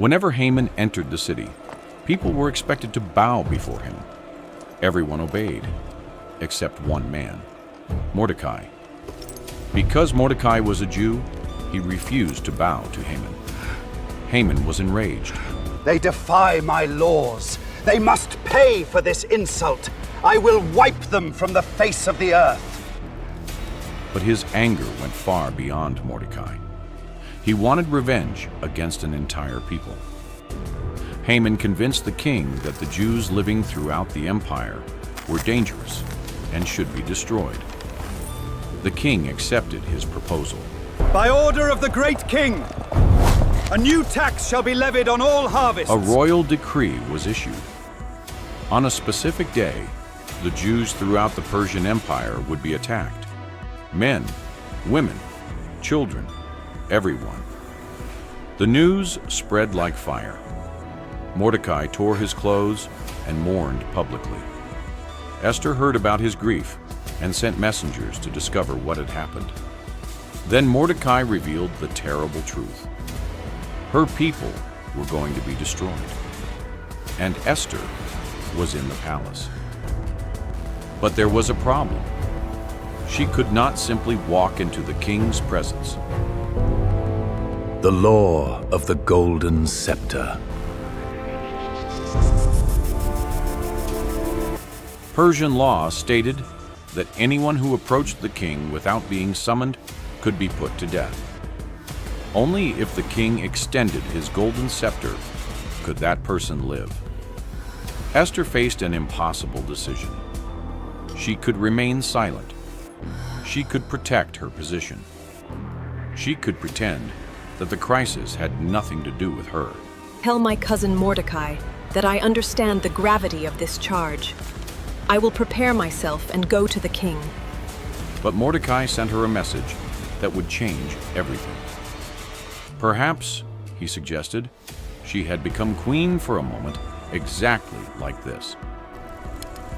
Whenever Haman entered the city, people were expected to bow before him. Everyone obeyed, except one man, Mordecai. Because Mordecai was a Jew, he refused to bow to Haman. Haman was enraged. They defy my laws. They must pay for this insult. I will wipe them from the face of the earth. But his anger went far beyond Mordecai. He wanted revenge against an entire people. Haman convinced the king that the Jews living throughout the empire were dangerous and should be destroyed. The king accepted his proposal. By order of the great king, a new tax shall be levied on all harvests. A royal decree was issued. On a specific day, the Jews throughout the Persian Empire would be attacked. Men, women, children, everyone. The news spread like fire. Mordecai tore his clothes and mourned publicly. Esther heard about his grief and sent messengers to discover what had happened. Then Mordecai revealed the terrible truth. Her people were going to be destroyed, and Esther was in the palace. But there was a problem. She could not simply walk into the king's presence. The law of the golden scepter. Persian law stated that anyone who approached the king without being summoned could be put to death. Only if the king extended his golden scepter could that person live. Esther faced an impossible decision. She could remain silent. She could protect her position. She could pretend that the crisis had nothing to do with her. Tell my cousin Mordecai that I understand the gravity of this charge. I will prepare myself and go to the king. But Mordecai sent her a message that would change everything. Perhaps, he suggested, she had become queen for a moment exactly like this.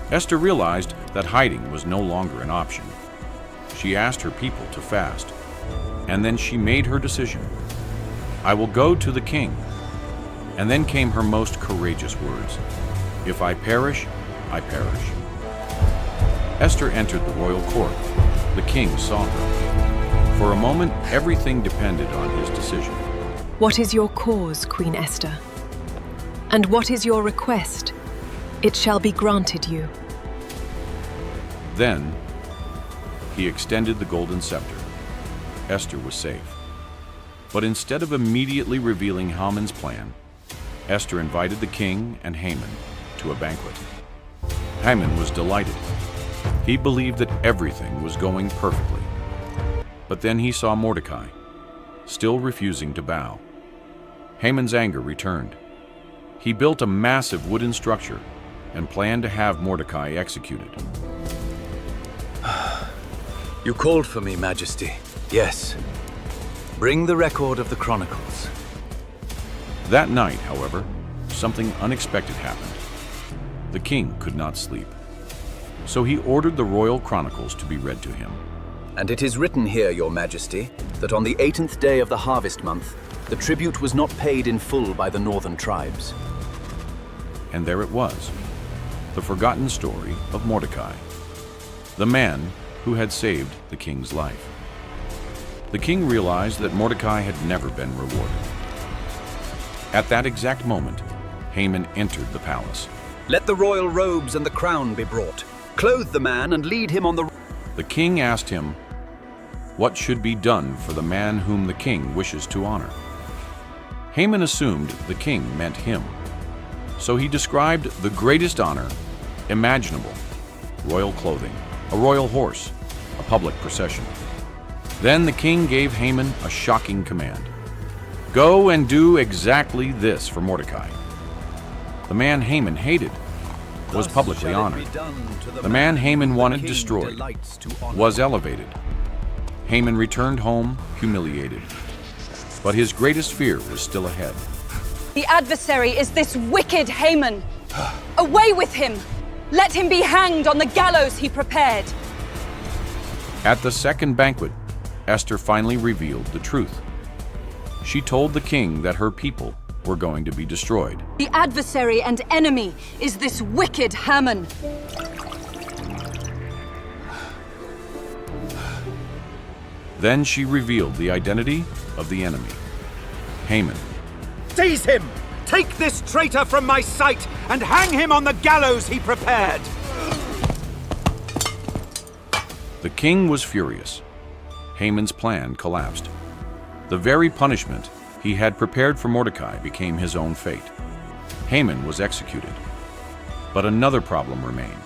Esther realized that hiding was no longer an option. She asked her people to fast, and then she made her decision. I will go to the king. And then came her most courageous words. If I perish, I perish. Esther entered the royal court. The king saw her. For a moment, everything depended on his decision. What is your cause, Queen Esther? And what is your request? It shall be granted you. Then, he extended the golden scepter. Esther was safe. But instead of immediately revealing Haman's plan, Esther invited the king and Haman to a banquet. Haman was delighted. He believed that everything was going perfectly. But then he saw Mordecai, still refusing to bow. Haman's anger returned. He built a massive wooden structure and planned to have Mordecai executed. You called for me, Majesty. Yes. Bring the record of the Chronicles. That night, however, something unexpected happened. The king could not sleep. So he ordered the royal chronicles to be read to him. And it is written here, Your Majesty, that on the 18th day of the harvest month, the tribute was not paid in full by the northern tribes. And there it was, the forgotten story of Mordecai, the man who had saved the king's life. The king realized that Mordecai had never been rewarded. At that exact moment, Haman entered the palace. Let the royal robes and the crown be brought. Clothe the man and lead him on the... The king asked him, what should be done for the man whom the king wishes to honor? Haman assumed the king meant him. So he described the greatest honor imaginable: royal clothing, a royal horse, a public procession. Then the king gave Haman a shocking command. Go and do exactly this for Mordecai. The man Haman hated was publicly honored. The man Haman wanted destroyed was elevated. Haman returned home humiliated. But his greatest fear was still ahead. The adversary is this wicked Haman. Away with him! Let him be hanged on the gallows he prepared. At the second banquet, Esther finally revealed the truth. She told the king that her people were going to be destroyed. The adversary and enemy is this wicked Haman. Then she revealed the identity of the enemy, Haman. Seize him! Take this traitor from my sight and hang him on the gallows he prepared! The king was furious. Haman's plan collapsed. The very punishment he had prepared for Mordecai became his own fate. Haman was executed. But another problem remained.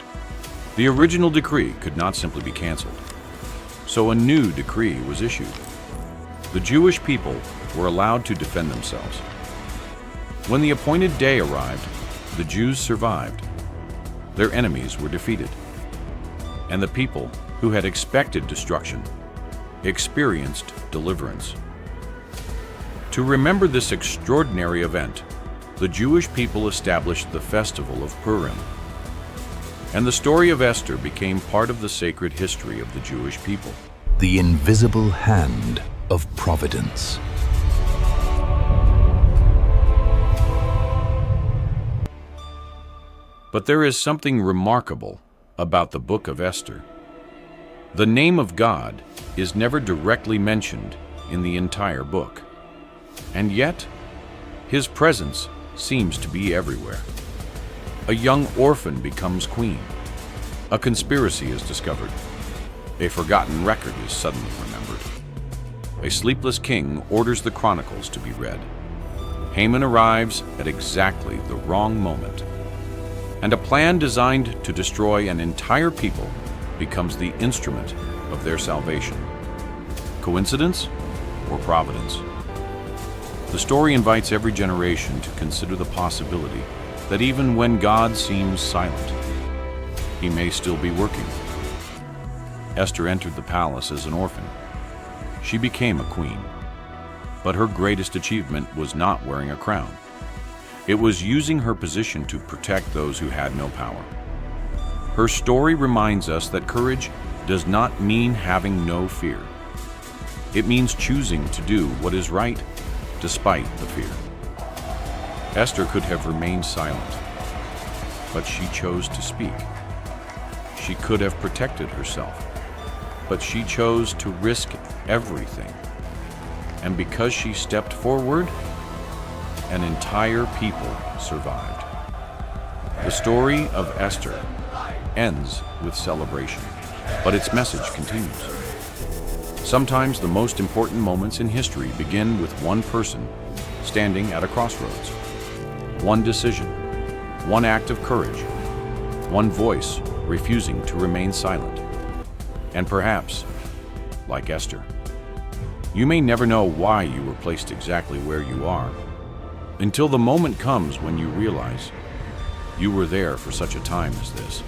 The original decree could not simply be canceled. So a new decree was issued. The Jewish people were allowed to defend themselves. When the appointed day arrived, the Jews survived. Their enemies were defeated. And the people who had expected destruction experienced deliverance. To remember this extraordinary event, the Jewish people established the festival of Purim. And the story of Esther became part of the sacred history of the Jewish people. The invisible hand of providence. But there is something remarkable about the book of Esther. The name of God is never directly mentioned in the entire book. And yet, his presence seems to be everywhere. A young orphan becomes queen. A conspiracy is discovered. A forgotten record is suddenly remembered. A sleepless king orders the chronicles to be read. Haman arrives at exactly the wrong moment. And a plan designed to destroy an entire people becomes the instrument of their salvation. Coincidence or providence? The story invites every generation to consider the possibility that even when God seems silent, he may still be working. Esther entered the palace as an orphan. She became a queen. But her greatest achievement was not wearing a crown. It was using her position to protect those who had no power. Her story reminds us that courage does not mean having no fear. It means choosing to do what is right despite the fear. Esther could have remained silent, but she chose to speak. She could have protected herself, but she chose to risk everything. And because she stepped forward, an entire people survived. The story of Esther ends with celebration, but its message continues. Sometimes the most important moments in history begin with one person standing at a crossroads. One decision, one act of courage, one voice refusing to remain silent. And perhaps, like Esther, you may never know why you were placed exactly where you are, until the moment comes when you realize you were there for such a time as this.